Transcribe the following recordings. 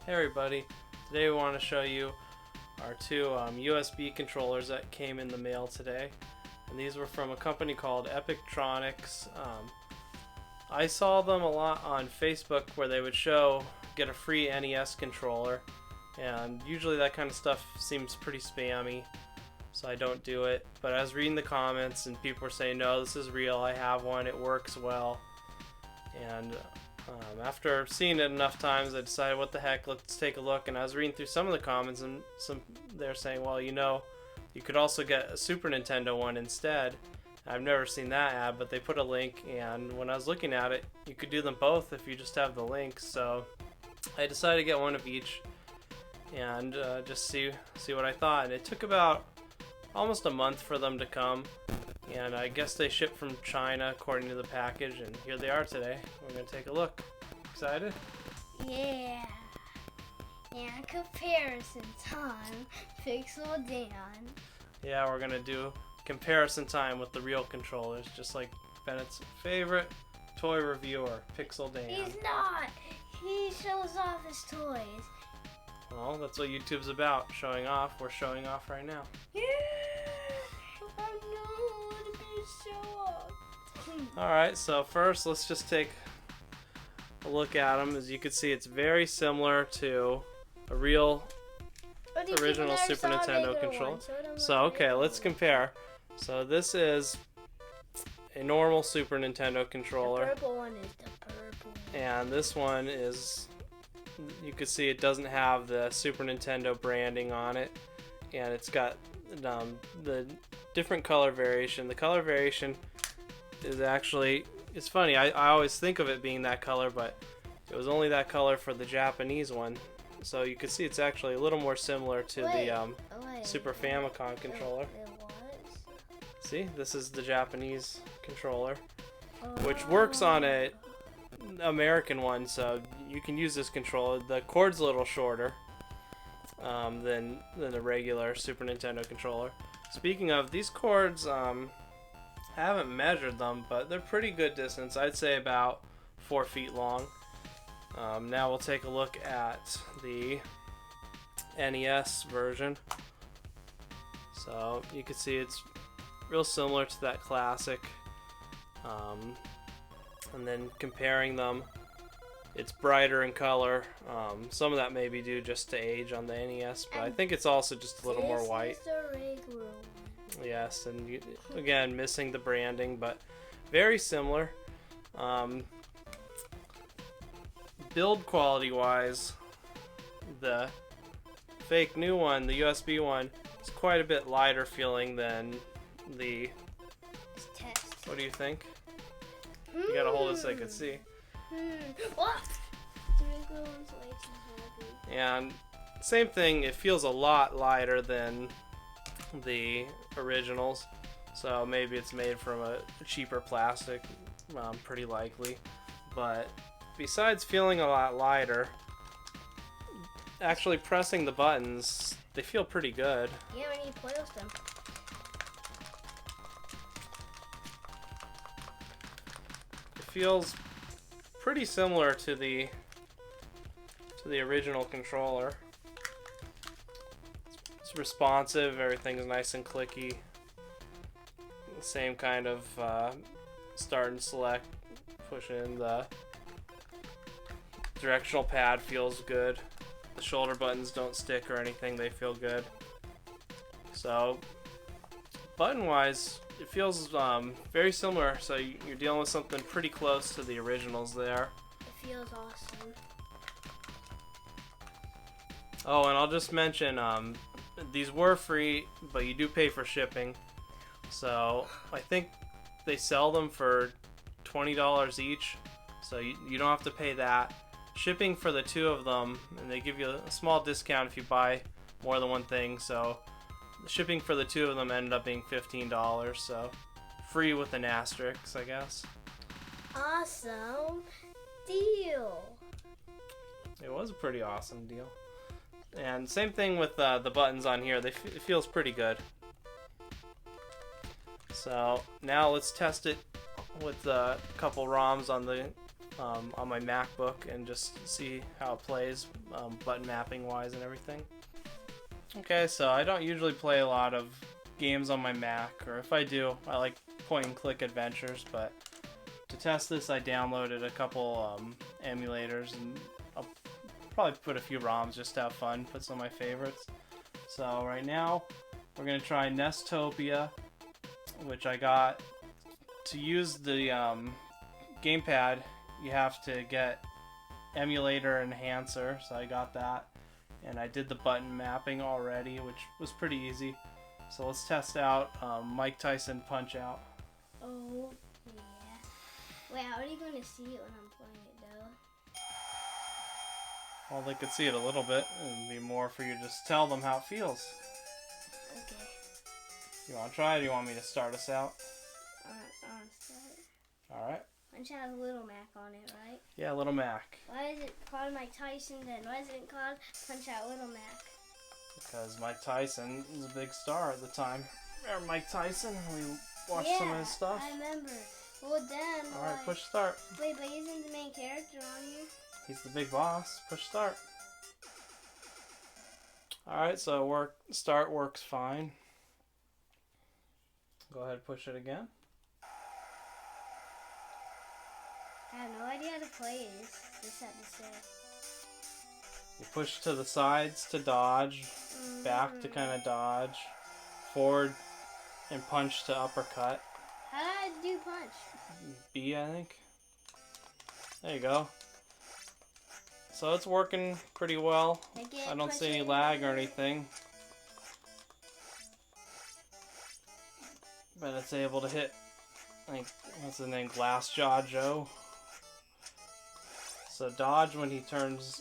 Hey everybody, today we want to show you our two USB controllers that came in the mail today, and these were from a company called Epictronics. I saw them a lot on Facebook where they would show get a free NES controller, and usually that kind of stuff seems pretty spammy, so I don't do it. But I was reading the comments and people were saying, no, this is real, I have one, it works well. And after seeing it enough times, I decided, what the heck, let's take a look. And I was reading through some of the comments, and they're saying, well, you know, you could also get a Super Nintendo one instead. I've never seen that ad, but they put a link, and when I was looking at it, you could do them both if you just have the link. So I decided to get one of each and just see what I thought. And it took about almost a month for them to come. And I guess they shipped from China according to the package, and here they are today. We're going to take a look. Excited? Yeah. And comparison time, Pixel Dan. Yeah, we're going to do comparison time with the real controllers, just like Bennett's favorite toy reviewer, Pixel Dan. He's not. He shows off his toys. Well, that's what YouTube's about, showing off. We're showing off right now. Yeah. I know to be show off. Alright, so first let's just take a look at them. As you can see, it's very similar to a real original Super Nintendo controller. So okay, let's compare. So this is a normal Super Nintendo controller. The purple one is the purple. And this one is, you can see it doesn't have the Super Nintendo branding on it. And it's got the different color variation. The color variation is actually, it's funny, I always think of it being that color, but it was only that color for the Japanese one. So you can see it's actually a little more similar to the Super Famicom controller. It was? See, this is the Japanese controller, which works on a American one, so you can use this controller. The cord's a little shorter than the regular Super Nintendo controller. Speaking of, these cords, I haven't measured them, but they're pretty good distance. I'd say about 4 feet long. Now we'll take a look at the NES version. So you can see it's real similar to that classic. And then comparing them, it's brighter in color. Some of that may be due just to age on the NES, but I think it's also just a little more white. This is the regular one. Yes, and again, missing the branding, but very similar. Build quality wise, the fake new one, the USB one, is quite a bit lighter feeling than the... Let's test. What do you think? You gotta hold it so I can see. What? The regular one's way too heavy. And same thing, it feels a lot lighter than the originals, so maybe it's made from a cheaper plastic, pretty likely. But besides feeling a lot lighter, actually pressing the buttons, they feel pretty good. Yeah, we need to play with them. It feels pretty similar to the original controller. It's responsive, everything's nice and clicky. Same kind of start and select, push in. The directional pad feels good. The shoulder buttons don't stick or anything, they feel good. So button wise, it feels very similar, so you're dealing with something pretty close to the originals there. It feels awesome. Oh, and I'll just mention, these were free, but you do pay for shipping. So I think they sell them for $20 each, so you don't have to pay that. Shipping for the two of them, and they give you a small discount if you buy more than one thing, so the shipping for the two of them ended up being $15, so free with an asterisk, I guess. Awesome deal. It was a pretty awesome deal. And same thing with the buttons on here, it feels pretty good. So now let's test it with a couple ROMs on the on my MacBook and just see how it plays, button mapping wise and everything. Okay, so I don't usually play a lot of games on my Mac, or if I do, I like point and click adventures, but to test this I downloaded a couple emulators, and I'll probably put a few ROMs just to have fun, put some of my favorites. So right now we're going to try Nestopia, which I got. To use the gamepad you have to get emulator enhancer, so I got that, and I did the button mapping already, which was pretty easy. So let's test out Mike Tyson Punch Out. Oh yeah. Wait, how are you going to see it when I'm playing it though? Well, they could see it a little bit. It would be more for you to just tell them how it feels. Okay. You want to try it, or do you want me to start us out? Alright. Punch Out a Little Mac on it, right? Yeah, Little Mac. Why is it called Mike Tyson then? Why isn't it called Punch Out Little Mac? Because Mike Tyson was a big star at the time. Remember Mike Tyson? We watched some of his stuff. I remember. Well then, Alright, push start. Wait, but isn't the main character on here? He's the big boss. Push start. Alright, so start works fine. Go ahead, push it again. I have no idea how to play this. Just have to say. You push to the sides to dodge, back to kind of dodge, forward and punch to uppercut. How do I do punch? B, I think. There you go. So it's working pretty well. I don't see any lag or anything. But it's able to hit, like, what's his name? Glassjaw Joe. So dodge when he turns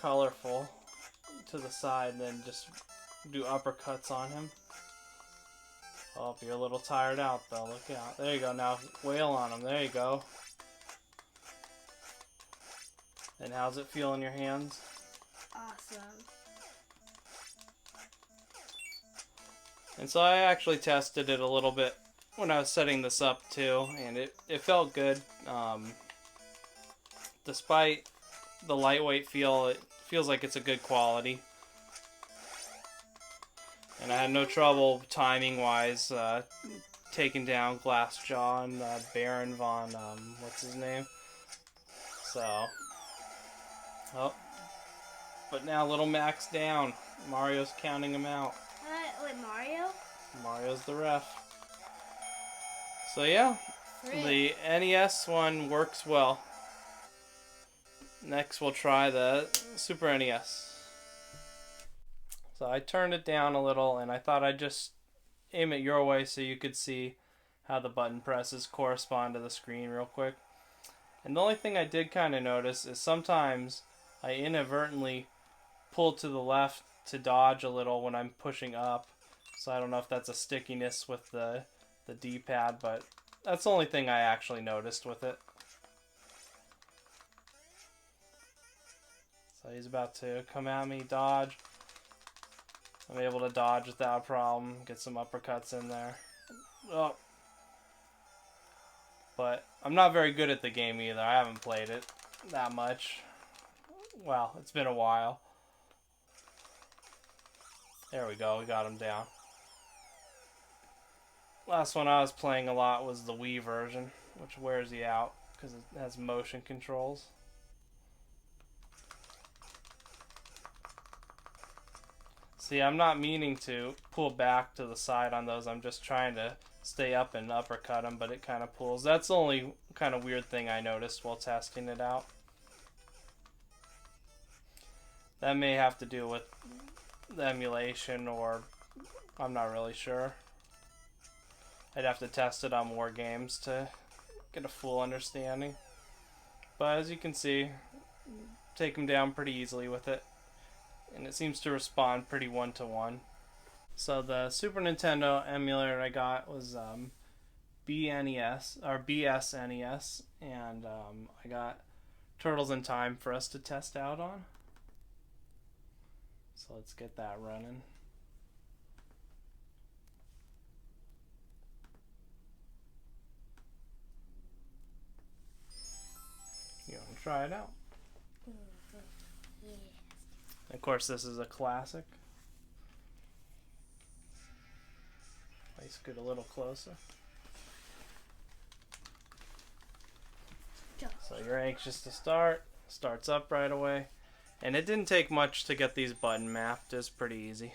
colorful to the side, and then just do uppercuts on him. Oh, you're a little tired out though, look out. There you go, now wail on him, there you go. And how's it feel in your hands? Awesome. And so I actually tested it a little bit when I was setting this up too, and it felt good. Despite the lightweight feel, it feels like it's a good quality. And I had no trouble timing wise taking down Glassjaw and Baron von what's his name? So oh, but now Little Mac's down. Mario's counting him out. Wait, Mario? Mario's the ref. So yeah, the NES one works well. Next we'll try the Super NES. So I turned it down a little, and I thought I'd just aim it your way so you could see how the button presses correspond to the screen real quick. And the only thing I did kind of notice is sometimes I inadvertently pull to the left to dodge a little when I'm pushing up. So I don't know if that's a stickiness with the D-pad, but that's the only thing I actually noticed with it. So he's about to come at me, dodge. I'm able to dodge without a problem, get some uppercuts in there. Oh. But I'm not very good at the game either. I haven't played it that much. Well, it's been a while. There we go, we got him down. Last one I was playing a lot was the Wii version, which wears you out because it has motion controls. See, I'm not meaning to pull back to the side on those. I'm just trying to stay up and uppercut them, but it kind of pulls. That's the only kind of weird thing I noticed while testing it out. That may have to do with the emulation, or I'm not really sure. I'd have to test it on more games to get a full understanding. But as you can see, take them down pretty easily with it. And it seems to respond pretty one-to-one. So the Super Nintendo emulator I got was BNES, or BSNES, and I got Turtles in Time for us to test out on. So let's get that running. try it out. Yeah. Of course, this is a classic. Let's scoot a little closer. So you're anxious to start. Starts up right away. And it didn't take much to get these button mapped. It's pretty easy.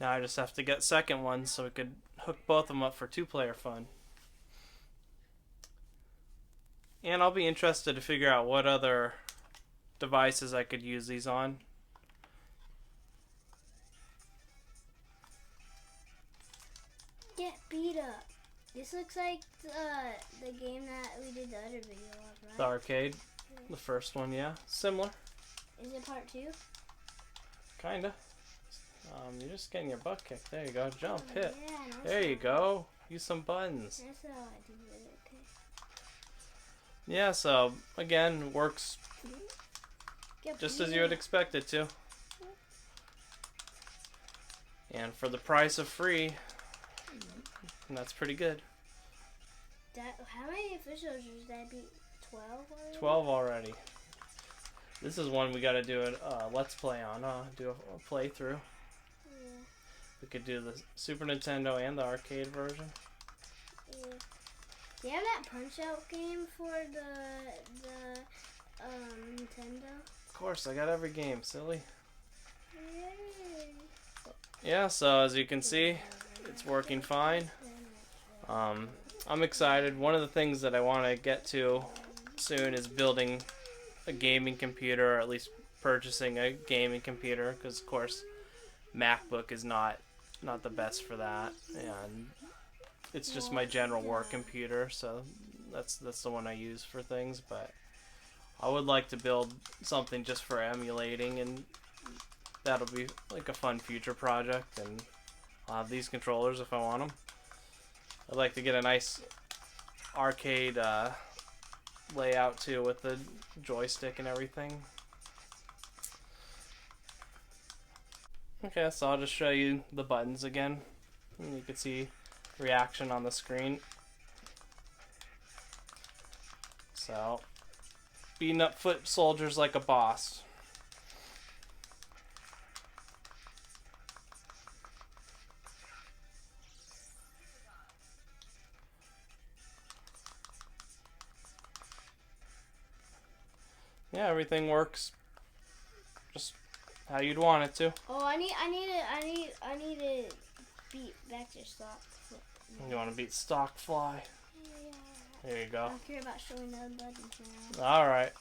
Now I just have to get second ones so we could hook both of them up for two-player fun. And I'll be interested to figure out what other devices I could use these on. Get beat up. This looks like the game that we did the other video of, right? The arcade, the first one, yeah. Similar. Is it part 2? Kinda. You're just getting your butt kicked. There you go. Jump, hit. Yeah, There you go. Use some buttons. That's how I do it, okay. Yeah, so, again, works Get just beat as you would up. expect it to. And for the price of free, that's pretty good. How many officials should that be? 12 already? 12 already. This is one we gotta do a let's play on, do a playthrough. Yeah. We could do the Super Nintendo and the arcade version. Yeah. Do you have that Punch-Out game for the Nintendo? Of course, I got every game, silly. Yay. Yeah, so as you can see, it's working fine. I'm excited. One of the things that I want to get to soon is building a gaming computer, or at least purchasing a gaming computer, because of course MacBook is not the best for that, and it's just my general work computer, so that's the one I use for things. But I would like to build something just for emulating, and that'll be like a fun future project, and I'll have these controllers if I want them. I'd like to get a nice arcade layout too with the joystick and everything. Okay, so I'll just show you the buttons again. And you can see reaction on the screen. So, beating up foot soldiers like a boss. Yeah, everything works just how you'd want it to. Oh, I need to beat back to stock. You want to beat stock fly? Yeah. There you I go. don't care about showing the buttons now. Alright.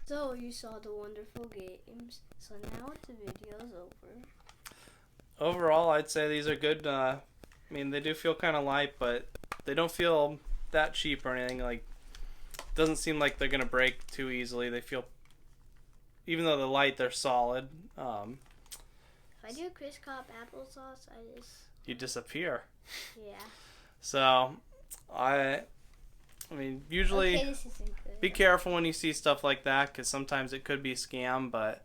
So you saw the wonderful games. So now the video's over. Overall, I'd say these are good. I mean, they do feel kind of light, but they don't feel that cheap or anything. Like, doesn't seem like they're gonna break too easily. They feel, even though they're light, they're solid. If I do Chris Cop applesauce, I just... You disappear. Yeah. So, I mean, usually Okay, this isn't good. be careful when you see stuff like that, because sometimes it could be a scam. But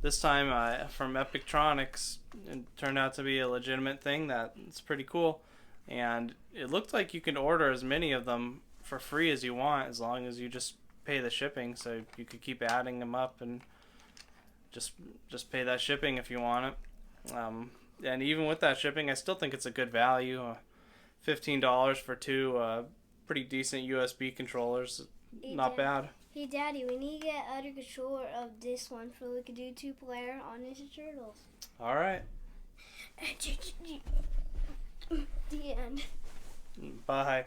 this time, from Epictronics, it turned out to be a legitimate thing. That's pretty cool, and it looked like you can order as many of them for free as you want, as long as you just pay the shipping. So you could keep adding them up and just pay that shipping if you want it. And even with that shipping, I still think it's a good value. $15 for two pretty decent USB controllers. Hey, Not bad. Hey, Daddy, we need to get other controller of this one so we can do 2-player on Ninja Turtles. All right. The end. Bye.